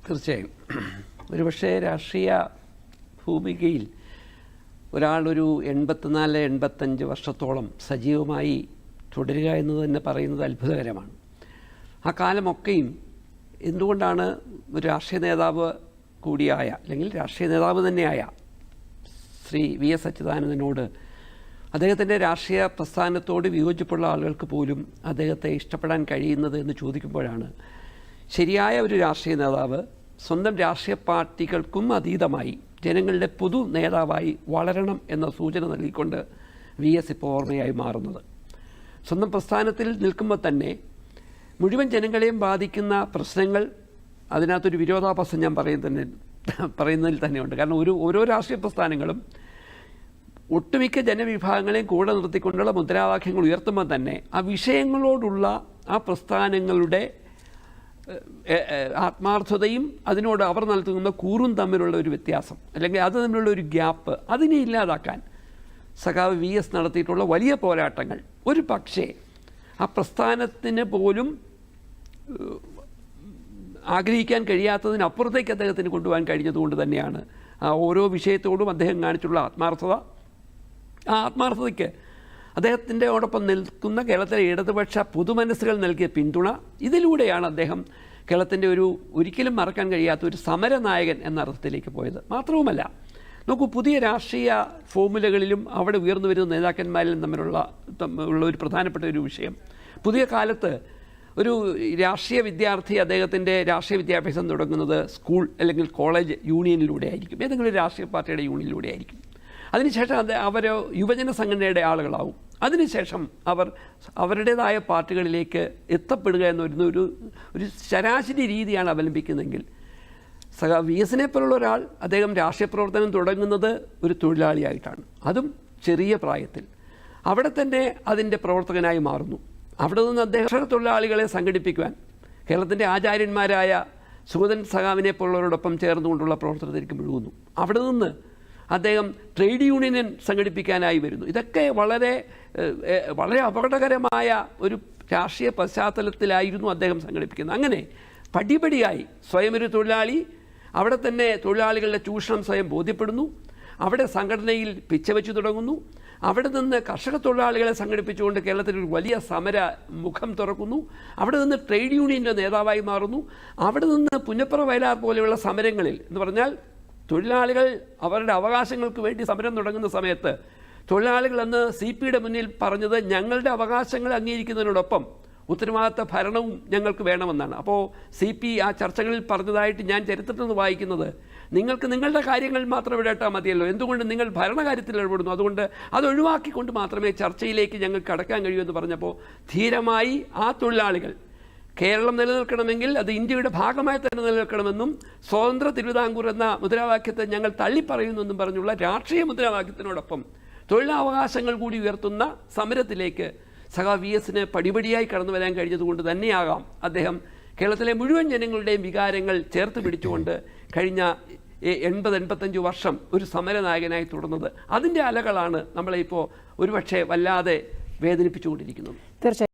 തീർച്ചയായും ഒരുപക്ഷെ രാഷ്ട്രീയ ഭൂമികയിൽ ഒരാളൊരു 84-85 വർഷത്തോളം സജീവമായി തുടരുക എന്നത് തന്നെ പറയുന്നത് അത്ഭുതകരമാണ്. ആ കാലമൊക്കെയും എന്തുകൊണ്ടാണ് ഒരു രാഷ്ട്രീയ നേതാവ് കൂടിയായ അല്ലെങ്കിൽ രാഷ്ട്രീയ നേതാവ് തന്നെയായ ശ്രീ വി.എസ്. അച്യുതാനന്ദനോട് അദ്ദേഹത്തിൻ്റെ രാഷ്ട്രീയ പ്രസ്ഥാനത്തോട് വിയോജിപ്പുള്ള ആളുകൾക്ക് പോലും അദ്ദേഹത്തെ ഇഷ്ടപ്പെടാൻ കഴിയുന്നത് എന്ന് ചോദിക്കുമ്പോഴാണ് ശരിയായ ഒരു രാഷ്ട്രീയ നേതാവ് സ്വന്തം രാഷ്ട്രീയ പാർട്ടികൾക്കും അതീതമായി ജനങ്ങളുടെ പൊതു നേതാവായി വളരണം എന്ന സൂചന നൽകിക്കൊണ്ട് വി.എസ്. ഇപ്പോൾ ഓർമ്മയായി മാറുന്നത്. സ്വന്തം പ്രസ്ഥാനത്തിൽ നിൽക്കുമ്പോൾ തന്നെ മുഴുവൻ ജനങ്ങളെയും ബാധിക്കുന്ന പ്രശ്നങ്ങൾ, അതിനകത്തൊരു വിരോധാഭാസം ഞാൻ പറയുന്നതിൽ തന്നെയുണ്ട്. കാരണം ഓരോ രാഷ്ട്രീയ പ്രസ്ഥാനങ്ങളും ഒട്ടുമിക്ക ജനവിഭാഗങ്ങളെയും കൂടെ നിർത്തിക്കൊണ്ടുള്ള മുദ്രാവാക്യങ്ങൾ ഉയർത്തുമ്പോൾ തന്നെ ആ വിഷയങ്ങളോടുള്ള ആ പ്രസ്ഥാനങ്ങളുടെ ആത്മാർത്ഥതയും അതിനോട് അവർ നൽകുന്ന കൂറും തമ്മിലുള്ള ഒരു വ്യത്യാസം, അല്ലെങ്കിൽ അത് തമ്മിലുള്ള ഒരു ഗ്യാപ്പ്, അതിനെ ഇല്ലാതാക്കാൻ സഖാവ് വി.എസ്. നടത്തിയിട്ടുള്ള വലിയ പോരാട്ടങ്ങൾ ഒരു പക്ഷേ ആ പ്രസ്ഥാനത്തിന് പോലും ആഗ്രഹിക്കാൻ കഴിയാത്തതിനപ്പുറത്തേക്ക് അദ്ദേഹത്തിന് കൊണ്ടുപോകാൻ കഴിഞ്ഞതുകൊണ്ട് തന്നെയാണ് ആ ഓരോ വിഷയത്തോടും അദ്ദേഹം കാണിച്ചുള്ള ആത്മാർത്ഥത. ആ ആത്മാർത്ഥതയ്ക്ക് അദ്ദേഹത്തിൻ്റെയോടൊപ്പം നിൽക്കുന്ന കേരളത്തിലെ ഇടതുപക്ഷ പുതുമനസ്സുകൾ നൽകിയ പിന്തുണ, ഇതിലൂടെയാണ് അദ്ദേഹം കേരളത്തിൻ്റെ ഒരിക്കലും മറക്കാൻ കഴിയാത്ത ഒരു സമരനായകൻ എന്ന അർത്ഥത്തിലേക്ക് പോയത്. മാത്രവുമല്ല, നോക്കൂ, പുതിയ രാഷ്ട്രീയ ഫോർമുലകളിലും അവിടെ ഉയർന്നു വരുന്ന നേതാക്കന്മാരിലും തമ്മിലുള്ള ഒരു പ്രധാനപ്പെട്ട ഒരു വിഷയം, പുതിയ കാലത്ത് ഒരു രാഷ്ട്രീയ വിദ്യാർത്ഥി അദ്ദേഹത്തിൻ്റെ രാഷ്ട്രീയ വിദ്യാഭ്യാസം തുടങ്ങുന്നത് സ്കൂൾ അല്ലെങ്കിൽ കോളേജ് യൂണിയനിലൂടെ ആയിരിക്കും, ഏതെങ്കിലും രാഷ്ട്രീയ പാർട്ടിയുടെ യൂണിയനിലൂടെ ആയിരിക്കും. അതിനുശേഷം അവർ യുവജന സംഘടനയുടെ ആളുകളാവും. അതിനുശേഷം അവർ അവരുടേതായ പാർട്ടികളിലേക്ക് എത്തപ്പെടുക എന്നൊരു ശരാശരി രീതിയാണ് അവലംബിക്കുന്നതെങ്കിൽ വി.എസിനെ പോലുള്ള ഒരാൾ അദ്ദേഹം രാഷ്ട്രീയ പ്രവർത്തനം തുടങ്ങുന്നത് ഒരു തൊഴിലാളിയായിട്ടാണ്, അതും ചെറിയ പ്രായത്തിൽ. അവിടെ തന്നെ അതിൻ്റെ പ്രവർത്തകനായി മാറുന്നു. അവിടെ നിന്ന് അദ്ദേഹം തൊഴിലാളികളെ സംഘടിപ്പിക്കുവാൻ കേരളത്തിൻ്റെ ആചാര്യന്മാരായ സുഗതൻ സഖാവിനെ പോലുള്ളവരോടൊപ്പം ചേർന്നുകൊണ്ടുള്ള പ്രവർത്തനത്തിലേക്ക് മുഴുകുന്നു. അവിടെ നിന്ന് അദ്ദേഹം ട്രേഡ് യൂണിയൻ സംഘടിപ്പിക്കാനായി വരുന്നു. ഇതൊക്കെ വളരെ വളരെ അപകടകരമായ ഒരു രാഷ്ട്രീയ പശ്ചാത്തലത്തിലായിരുന്നു അദ്ദേഹം സംഘടിപ്പിക്കുന്നത്. അങ്ങനെ പടിപടിയായി സ്വയം ഒരു തൊഴിലാളി, അവിടെ തന്നെ തൊഴിലാളികളുടെ ചൂഷണം സ്വയം ബോധ്യപ്പെടുന്നു, അവിടെ സംഘടനയിൽ പിച്ചവെച്ച് തുടങ്ങുന്നു, അവിടെ നിന്ന് കർഷക തൊഴിലാളികളെ സംഘടിപ്പിച്ചുകൊണ്ട് കേരളത്തിൽ ഒരു വലിയ സമര മുഖം തുറക്കുന്നു, അവിടെ നിന്ന് ട്രേഡ് യൂണിയൻ്റെ നേതാവായി മാറുന്നു, അവിടെ നിന്ന് പുന്നപ്ര വയലാർ പോലെയുള്ള സമരങ്ങളിൽ എന്ന് പറഞ്ഞാൽ തൊഴിലാളികൾ അവരുടെ അവകാശങ്ങൾക്ക് വേണ്ടി സമരം തുടങ്ങുന്ന സമയത്ത് തൊഴിലാളികളെന്ന് CP-യുടെ മുന്നിൽ പറഞ്ഞത് ഞങ്ങളുടെ അവകാശങ്ങൾ അംഗീകരിക്കുന്നതിനോടൊപ്പം ഉത്തരവാദിത്ത ഭരണവും ഞങ്ങൾക്ക് വേണമെന്നാണ്. അപ്പോൾ CP ആ ചർച്ചകളിൽ പറഞ്ഞതായിട്ട് ഞാൻ ചരിത്രത്തിൽ നിന്ന് വായിക്കുന്നത്, നിങ്ങൾക്ക് നിങ്ങളുടെ കാര്യങ്ങൾ മാത്രം ഇടപെട്ടാൽ മതിയല്ലോ, എന്തുകൊണ്ട് നിങ്ങൾ ഭരണകാര്യത്തിൽ ഇടപെടുന്നു, അതുകൊണ്ട് അത് ഒഴിവാക്കിക്കൊണ്ട് മാത്രമേ ചർച്ചയിലേക്ക് ഞങ്ങൾക്ക് കടക്കാൻ കഴിയൂ എന്ന് പറഞ്ഞപ്പോൾ ധീരമായി ആ തൊഴിലാളികൾ കേരളം നിലനിൽക്കണമെങ്കിൽ അത് ഇന്ത്യയുടെ ഭാഗമായി തന്നെ നിലനിൽക്കണമെന്നും സ്വതന്ത്ര തിരുവിതാംകൂർ എന്ന മുദ്രാവാക്യത്തെ ഞങ്ങൾ തള്ളിപ്പറയുന്നെന്നും പറഞ്ഞുള്ള രാഷ്ട്രീയ മുദ്രാവാക്യത്തിനോടൊപ്പം തൊഴിലവകാശങ്ങൾ കൂടി ഉയർത്തുന്ന സമരത്തിലേക്ക് സഖാവ് വി.എസിന് പടിപടിയായി കടന്നു വരാൻ കഴിഞ്ഞതുകൊണ്ട് തന്നെയാകാം അദ്ദേഹം കേരളത്തിലെ മുഴുവൻ ജനങ്ങളുടെയും വികാരങ്ങൾ ചേർത്ത് പിടിച്ചുകൊണ്ട് കഴിഞ്ഞ 80-85 വർഷം ഒരു സമരനായകനായി തുടർന്നത്. അതിൻ്റെ അലകളാണ് നമ്മളെ ഇപ്പോൾ ഒരുപക്ഷെ വല്ലാതെ വേദനിപ്പിച്ചുകൊണ്ടിരിക്കുന്നത്.